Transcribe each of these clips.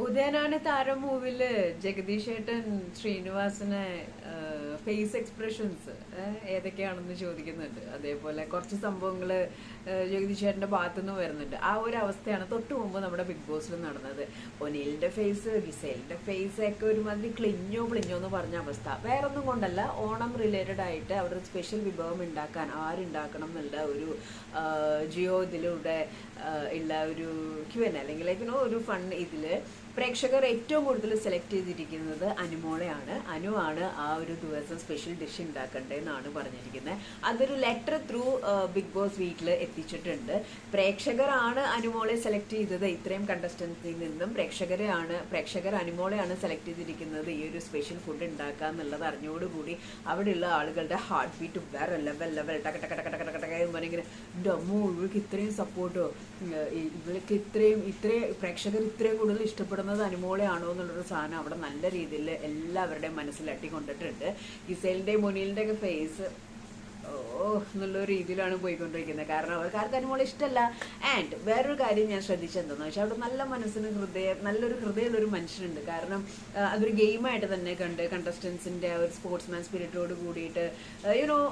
ഉദയനാണ് താരം മൂവില് ജഗദീഷ് ഏട്ടൻ ശ്രീനിവാസനെ face expressions ഏതൊക്കെയാണെന്ന് ചോദിക്കുന്നുണ്ട്. അതേപോലെ കുറച്ച് സംഭവങ്ങൾ ജഗദീഷ് ഏട്ടന്റെ ഭാഗത്തുനിന്ന് വരുന്നുണ്ട്. ആ ഒരു അവസ്ഥയാണ് തൊട്ട് മുമ്പ് നമ്മുടെ ബിഗ് ബോസിൽ നടന്നത്. ഒനിലിന്റെ ഫേസ്, ഗിസേലിന്റെ ഫേസ് ഒക്കെ ഒരുമാതിരി ക്ലിഞ്ഞോ എന്ന് പറഞ്ഞ അവസ്ഥ. വേറൊന്നും കൊണ്ടല്ല, ഓണം റിലേറ്റഡ് ആയിട്ട് അവിടെ ഒരു സ്പെഷ്യൽ വിഭവം ഉണ്ടാക്കാൻ ആരുണ്ടാക്കണം എന്നുള്ള ഒരു ജിയോ ഇതിലൂടെ ഉള്ള ഒരു Q&A അല്ലെങ്കിൽ ഒരു ഫൺ ഇതില് പ്രേക്ഷകർ ഏറ്റവും കൂടുതൽ സെലക്ട് ചെയ്തിരിക്കുന്നത് അനുമോളെയാണ്. അനുവാണ് ആ ഒരു ദിവസം സ്പെഷ്യൽ ഡിഷ് ഉണ്ടാക്കണ്ടേന്നാണ് പറഞ്ഞിരിക്കുന്നത്. അതൊരു ലെറ്റർ ത്രൂ ബിഗ് ബോസ് വീട്ടിൽ എത്തിച്ചിട്ടുണ്ട്. പ്രേക്ഷകരാണ് അനുമോളെ സെലക്ട് ചെയ്തത്. ഇത്രയും കണ്ടസ്റ്റൻസിൽ നിന്നും പ്രേക്ഷകർ അനുമോളെയാണ് സെലക്ട് ചെയ്തിരിക്കുന്നത് ഈ ഒരു സ്പെഷ്യൽ ഫുഡ് ഉണ്ടാക്കുക എന്നുള്ളത് അറിഞ്ഞോടുകൂടി അവിടെയുള്ള ആളുകളുടെ ഹാർട്ട് ബീറ്റ് വേറെ ലെവൽ ടക ടക ടക ടക ടക ഇങ്ങനെ ഡമ്മോ ഇവർക്ക് ഇത്രയും സപ്പോർട്ടോ, ഇവർക്ക് ഇത്രയും പ്രേക്ഷകർ ഇത്രയും കൂടുതൽ ഇഷ്ടപ്പെടുന്നത് അനുമോളെയാണോ എന്നുള്ളൊരു സാധനം അവിടെ നല്ല രീതിയിൽ എല്ലാവരുടെയും മനസ്സിൽ അട്ടിക്കൊണ്ടിട്ടുണ്ട്. ഗിസേലിന്റെയും മുനീലിന്റെ ഒക്കെ ഫേസ് എന്നുള്ള രീതിയിലാണ് പോയിക്കൊണ്ടിരിക്കുന്നത്. കാരണം അവർക്കാർക്ക് അനുമോളെ ഇഷ്ടമല്ല. ആൻഡ് വേറൊരു കാര്യം ഞാൻ ശ്രദ്ധിച്ചെന്താന്ന് വെച്ചാൽ അവിടെ നല്ല മനസ്സിന് നല്ലൊരു ഹൃദയമുള്ളൊരു മനുഷ്യനുണ്ട്. കാരണം അതൊരു ഗെയിമായിട്ട് തന്നെ കണ്ട് കണ്ടസ്റ്റൻസിന്റെ ഒരു സ്പോർട്സ്മാൻ സ്പിരിറ്റോട് കൂടിയിട്ട്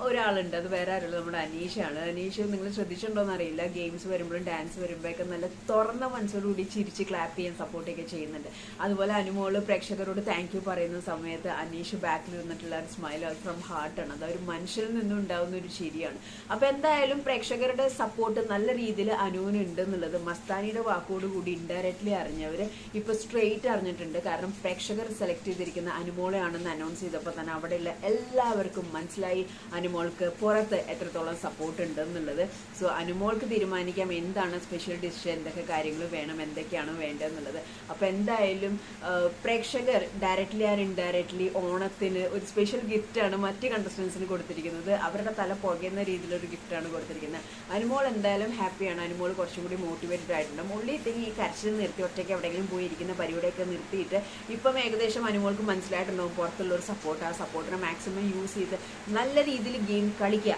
ഒരാളുണ്ട്. അത് വേറെ ആരുള്ളത് നമ്മുടെ അനീഷാണ്. അനീഷ് നിങ്ങൾ ശ്രദ്ധിച്ചിട്ടുണ്ടോന്ന് അറിയില്ല, ഗെയിംസ് വരുമ്പോഴും ഡാൻസ് വരുമ്പോഴൊക്കെ നല്ല തുറന്ന മനസ്സോടുകൂടി ചിരിച്ച് ക്ലാപ്പ് ചെയ്യാൻ സപ്പോർട്ടൊക്കെ ചെയ്യുന്നുണ്ട്. അതുപോലെ അനുമോള് പ്രേക്ഷകരോട് താങ്ക് യു പറയുന്ന സമയത്ത് അനീഷ് ബാക്കിൽ നിന്നിട്ടുള്ള ഒരു സ്മൈൽ ഫ്രം ഹാർട്ടാണ്. അത് ഒരു മനുഷ്യരിൽ നിന്നും ഉണ്ടാവുന്ന ഒരു ശരിയാണ്. അപ്പൊ എന്തായാലും പ്രേക്ഷകരുടെ സപ്പോർട്ട് നല്ല രീതിയിൽ അനുവിനുണ്ട് എന്നുള്ളത് മസ്താനിയുടെ വാക്കോടുകൂടി ഇൻഡയറക്ട്ലി അറിഞ്ഞവര് ഇപ്പൊ സ്ട്രെയിറ്റ് അറിഞ്ഞിട്ടുണ്ട്. കാരണം പ്രേക്ഷകർ സെലക്ട് ചെയ്തിരിക്കുന്ന അനുമോളെയാണെന്ന് അനൗൺസ് ചെയ്തപ്പോൾ തന്നെ അവിടെയുള്ള എല്ലാവർക്കും മനസ്സിലായി അനുമോൾക്ക് പുറത്ത് എത്രത്തോളം സപ്പോർട്ട് ഉണ്ട് എന്നുള്ളത്. സോ അനുമോൾക്ക് തീരുമാനിക്കാം എന്താണ് സ്പെഷ്യൽ ഡിഷ്, എന്തൊക്കെ കാര്യങ്ങൾ വേണം, എന്തൊക്കെയാണ് വേണ്ടതെന്നുള്ളത്. അപ്പൊ എന്തായാലും പ്രേക്ഷകർ ഡയറക്ട്ലി ആൻഡ് ഇൻഡയറക്ട്ലി ഓണത്തിന് ഒരു സ്പെഷ്യൽ ഗിഫ്റ്റ് ആണ് മറ്റ് കണ്ടസ്റ്റൻസിന് കൊടുത്തിരിക്കുന്നത്. അവരുടെ തല പുകയുന്ന രീതിയിലൊരു ഗിഫ്റ്റാണ് കൊടുത്തിരിക്കുന്നത്. അനുമോൾ എന്തായാലും ഹാപ്പിയാണ്. അനുമോൾ കുറച്ചും കൂടി മോട്ടിവേറ്റഡ് ആയിട്ടുണ്ട്. മുള്ളി ഈ കരച്ചിൽ നിർത്തി ഒറ്റയ്ക്ക് എവിടെയെങ്കിലും പോയിരിക്കുന്ന പരിപാടിയൊക്കെ നിർത്തിയിട്ട് ഇപ്പം ഏകദേശം അനുമോൾക്ക് മനസ്സിലായിട്ടുണ്ടാവും പുറത്തുള്ള ഒരു സപ്പോർട്ട്. ആ സപ്പോർട്ടിനെ മാക്സിമം യൂസ് ചെയ്ത് നല്ല രീതിയിൽ ഗെയിം കളിക്കുക.